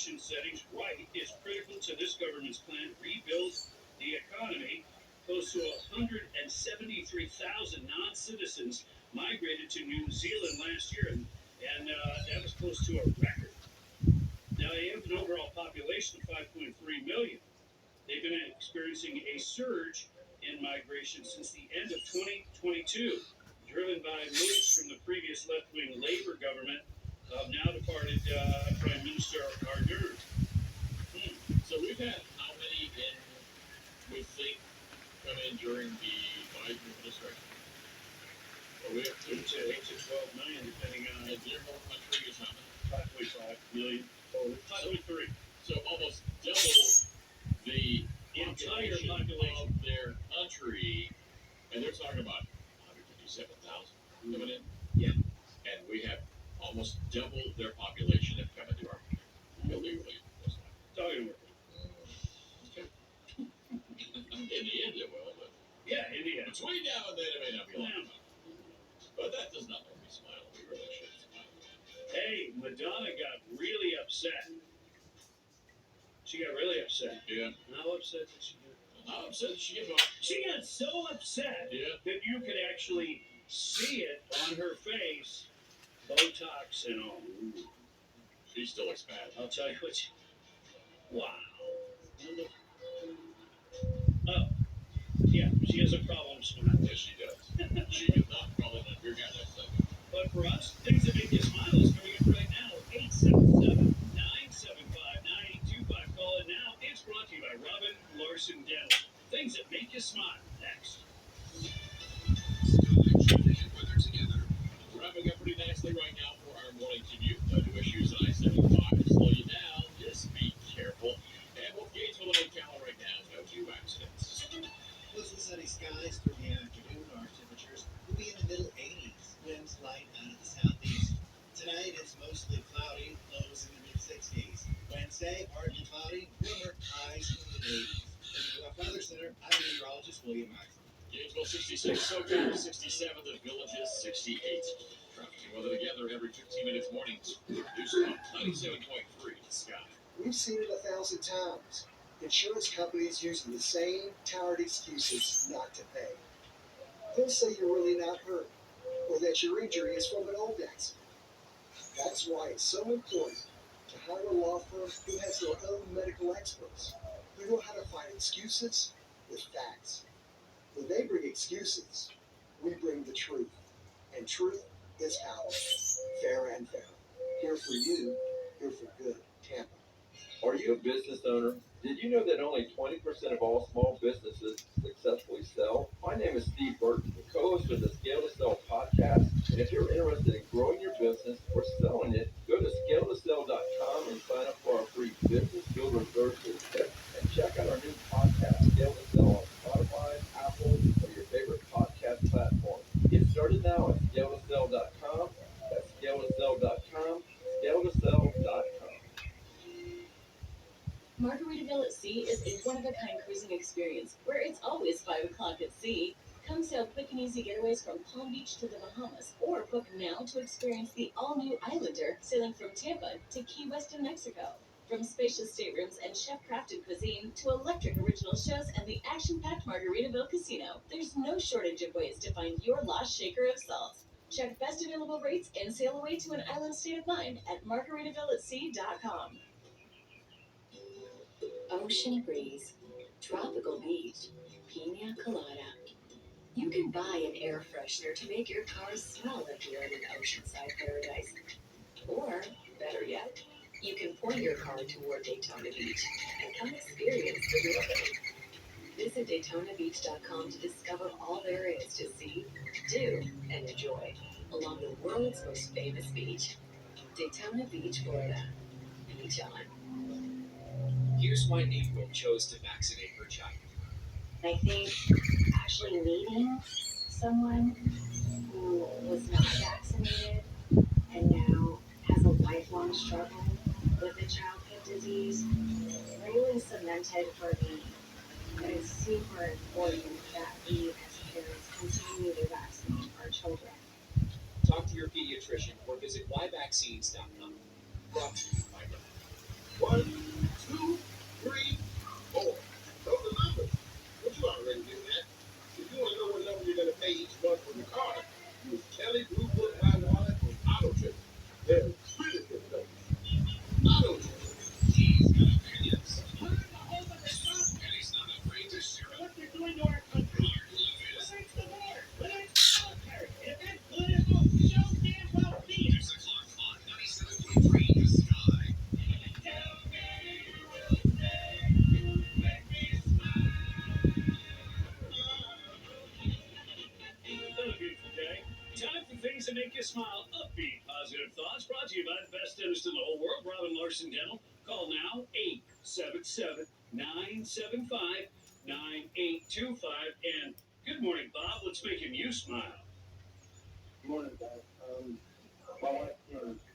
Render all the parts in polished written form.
migration settings right is critical to this government's plan to rebuild the economy. Close to 173,000 non-citizens migrated to New Zealand last year, and that was close to a record. Now, they have an overall population of 5.3 million. They've been experiencing a surge in migration since the end of 2022, driven by moves from the previous left-wing Labour government of now departed Prime Minister Ardern. So we've had how many in, we think, come in during the Biden administration? Well, we have 8 to 12 million, depending on. And their whole country is how many? 5.5 million. 5.3. So almost double the entire population population of their country, and they're talking about 157,000 coming in. Yeah. And we have almost double their population that come into our illegally. Talking about. Okay. In the end, it will, but yeah, in the end. Between now and then, it may not be long. But that does not make me smile. We really should smile. Hey, Madonna got really upset. She got really upset. Yeah. How upset did she get? How upset did she get? She got so upset that you could actually see it on her face, Botox and all. She still looks bad. I'll tell you what. Wow. Oh, yeah, she has a problem smiling. Yes, she does. She could not probably not your guy next second. But for us, things that make you smile is coming up right now. 877-975-9825. Call it now. It's brought to you by Robin Larson Dental. Things that make you smile. Next. Wrapping up pretty nicely right now for our morning commute. New issues on I-75 to slow you down. Just be careful. And with Gainesville and Ocala right now, no new accidents. Mostly sunny skies through the afternoon. Our temperatures will be in the middle 80s. Winds light out of the southeast. Tonight it's mostly cloudy. Lows in the mid 60s. Wednesday, partly cloudy. Warmer, highs in the 80s. From the Rough Weather Center, I'm meteorologist William Maxwell. Gainesville 66, SoCal 67, the Villages 68. Traffic and weather together every 15 minutes mornings. Produced on 97.3 Sky. We've seen it 1,000 times. Insurance companies using the same tired excuses not to pay. They'll say you're really not hurt, or that your injury is from an old accident. That's why it's so important to hire a law firm who has their own medical experts, who know how to find excuses with facts. When they bring excuses, we bring the truth. And truth is power. Fair and fair. Here for you, here for good. Tampa. Are you a business owner? Did you know that only 20% of all small businesses successfully sell? My name is Steve Burton, the co-host of the Scale to Sell podcast. And if you're interested in growing your business or selling it, go to scaletosell.com and sign up for our free Business Builder Thursday tip. And check out our new podcast, Scale to Sell, on Spotify, Apple, or your favorite podcast platform. Get started now at scaletosell.com. That's scaletosell.com, scaletosell.com. Margaritaville at Sea is a one-of-a-kind cruising experience where it's always 5 o'clock at sea. Come sail quick and easy getaways from Palm Beach to the Bahamas, or book now to experience the all-new Islander sailing from Tampa to Key West in Mexico. From spacious staterooms and chef-crafted cuisine to electric original shows and the action-packed Margaritaville Casino, there's no shortage of ways to find your lost shaker of salt. Check best available rates and sail away to an island state of mind at margaritavillasea.com. Ocean breeze, tropical beach, pina colada. You can buy an air freshener to make your car smell like you're in an oceanside paradise. Or, better yet, you can point your car toward Daytona Beach and come experience the real thing. Visit DaytonaBeach.com to discover all there is to see, do, and enjoy along the world's most famous beach. Daytona Beach, Florida. Beach on. Here's why April chose to vaccinate her child. I think actually meeting someone who was not vaccinated and now has a lifelong struggle with a childhood disease really cemented for me that it's super important that we as parents continue to vaccinate our children. Talk to your pediatrician or visit yvaccines.com. Brought to you by Merck. 1, 2, 3, 4. Those are numbers. But you already knew that. If you want to know what number you're going to pay each month for your car, use Kelly Blue Book My Wallet with Auto Trip. They're really good numbers. Auto Trip. He's got opinions. And he's not afraid to share them. What they're doing to our country. Mark Lewis. When it's the war. When it's the military. If it's political, so damn well be it. 6 o'clock on 97.3 The Sky. Tell me you will stay. Make me smile. Another beautiful day. Time for things that make you smile. Upbeat, positive thoughts. Brought to you by the best dentist in the whole world, Robin Larson Dental. Call now 877-975-9825. And good morning, Bob. What's making you smile? Good morning, guys. My wife,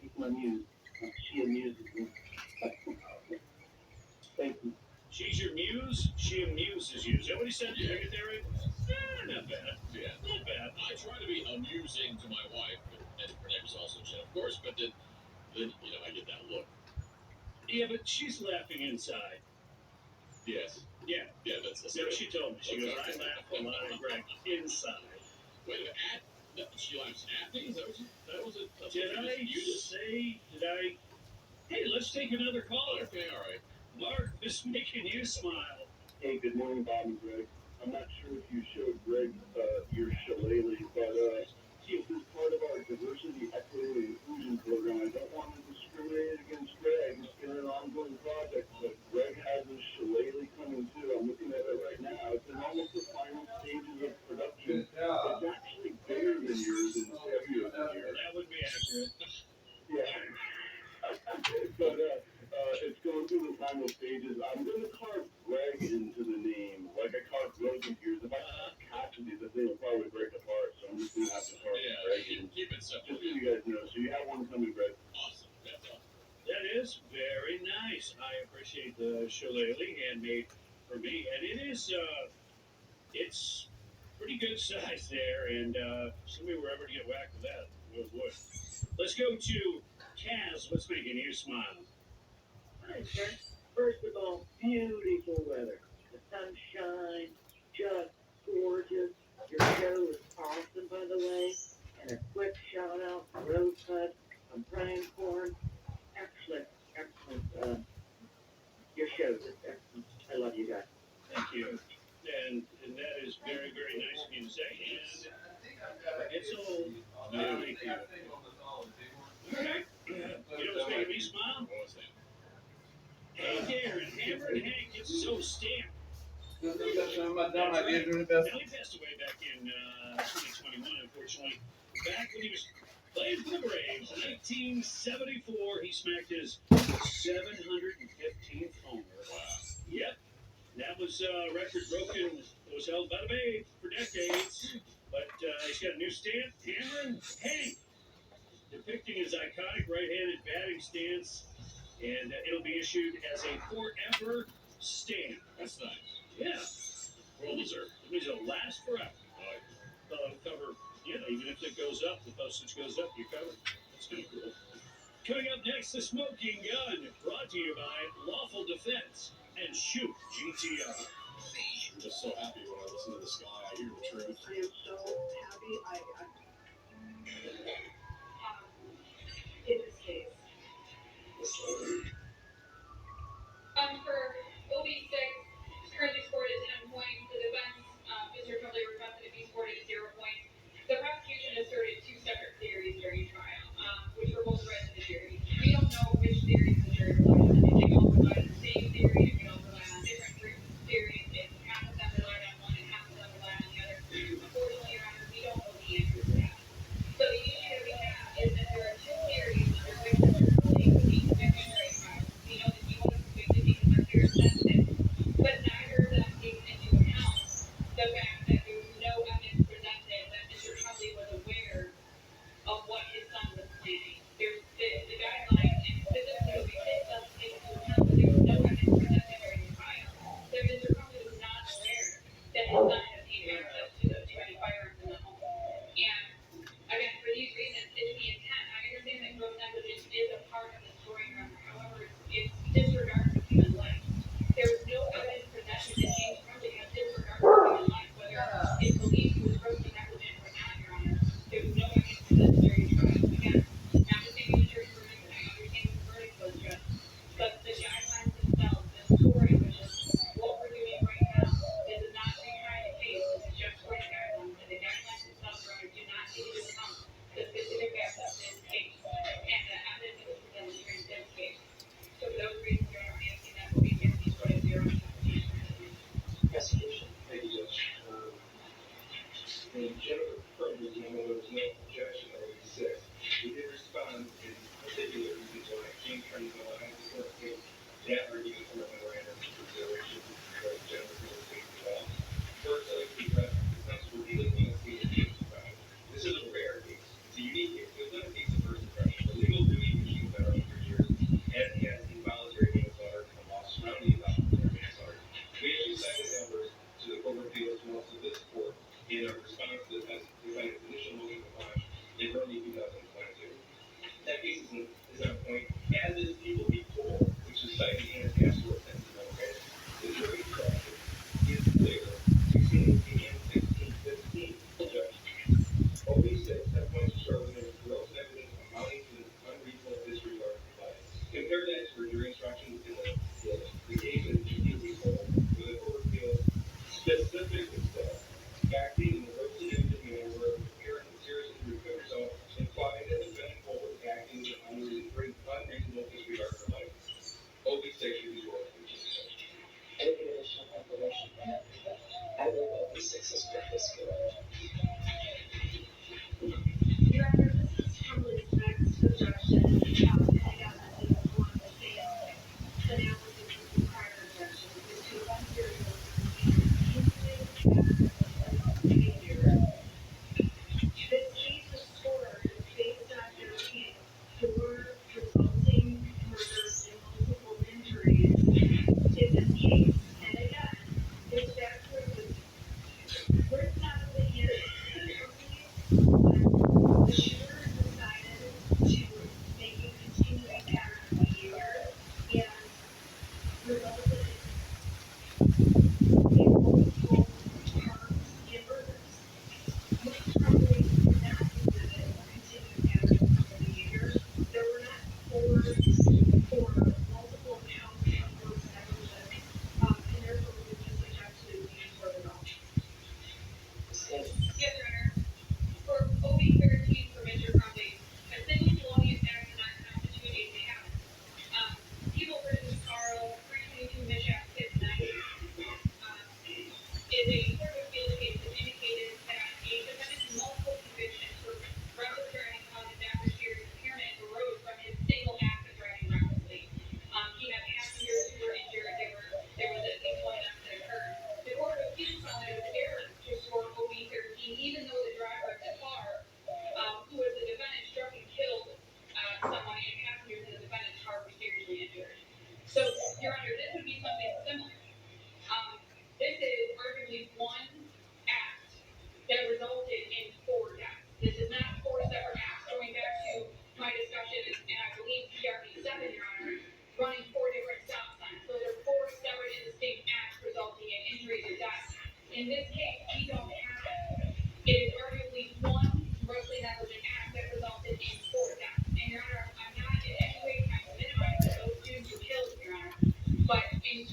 she's my muse. She amuses me. Thank you. She's your muse. She amuses you. Is that what he said? Did I get that right? Not bad. Yeah. Not bad. I try to be amusing to my wife, and her name is also Jen, of course, but then I get that look. Yeah, but she's laughing inside. Yes. Yeah. Yeah, that's what she told me. She goes, I laugh a lot of Greg inside. Wait a minute. She laughs at things? That was it. Did I? Hey, let's take another caller. Okay, all right. Mark is making you smile. Hey, good morning, Bob and Greg. I'm not sure if you showed Greg your shillelagh, but this is part of our diversity, equity, and inclusion program. I don't want to discriminate against Greg. It's been an ongoing project, but Greg has a shillelagh coming too. I'm looking at it right now. It's in almost the final stages of production. It's actually bigger than yours and heavier than yours. That would be accurate. Yeah. But it's going through the final stages. I'm going to carve Greg into the name, like I carved Rosen gears. If I carve Cassidy, the thing will probably break apart, so I'm just going to have to carve Greg in. Keep it simple. Just so you guys know. So you have one coming, Greg. Awesome. That's awesome. That is very nice. I appreciate the shillelagh handmade for me, and it is it's pretty good size there. And somebody were ever to get whacked with that, oh boy. Let's go to Kaz. What's making you smile? Hi, sir. First of all, beautiful weather. The sunshine, just gorgeous. Your show is awesome, by the way. And a quick shout out to Rosebud from Brian Corn. Excellent, excellent. Your show is excellent. I love you guys. Thank you. And that is very, very nice of you to say. And it's old. No, thank you. Okay. You know what's making me smile? What was that? Hey, Darren, Hammer and Hank gets his own stamp. Now, he passed away back in 2021, unfortunately. Back when he was playing for the Braves in 1974, he smacked his 715th homer. Wow. Yep. That was a record broken. It was held by the Braves for decades. But he's got a new stamp, Hammer and Hank, depicting his iconic right-handed batting stance. And it'll be issued as a forever stamp. That's nice. Yeah. Well deserved. It means it'll last forever. It'll cover, even if it goes up, the postage goes up, you cover. That's kind of cool. Coming up next, the smoking gun, brought to you by Lawful Defense and Shoot GTR. I'm just so happy when I listen to the Sky. I hear the truth. I am so happy. In this case. For OB6, currently scored at 10 points. The defense, Mr. Trumley requested to be scored at 0 points. The prosecution asserted two separate theories during trial, which were both read to the jury. We don't know which theories the jury relied on. If they all relied on the same theory, if they all relied on different theories, if half of them relied on one and half of them relied on the other. Unfortunately, Your Honor, we don't know the answer to that. So the issue that we than point two. That case is on point, as is people be cool, which is cited in his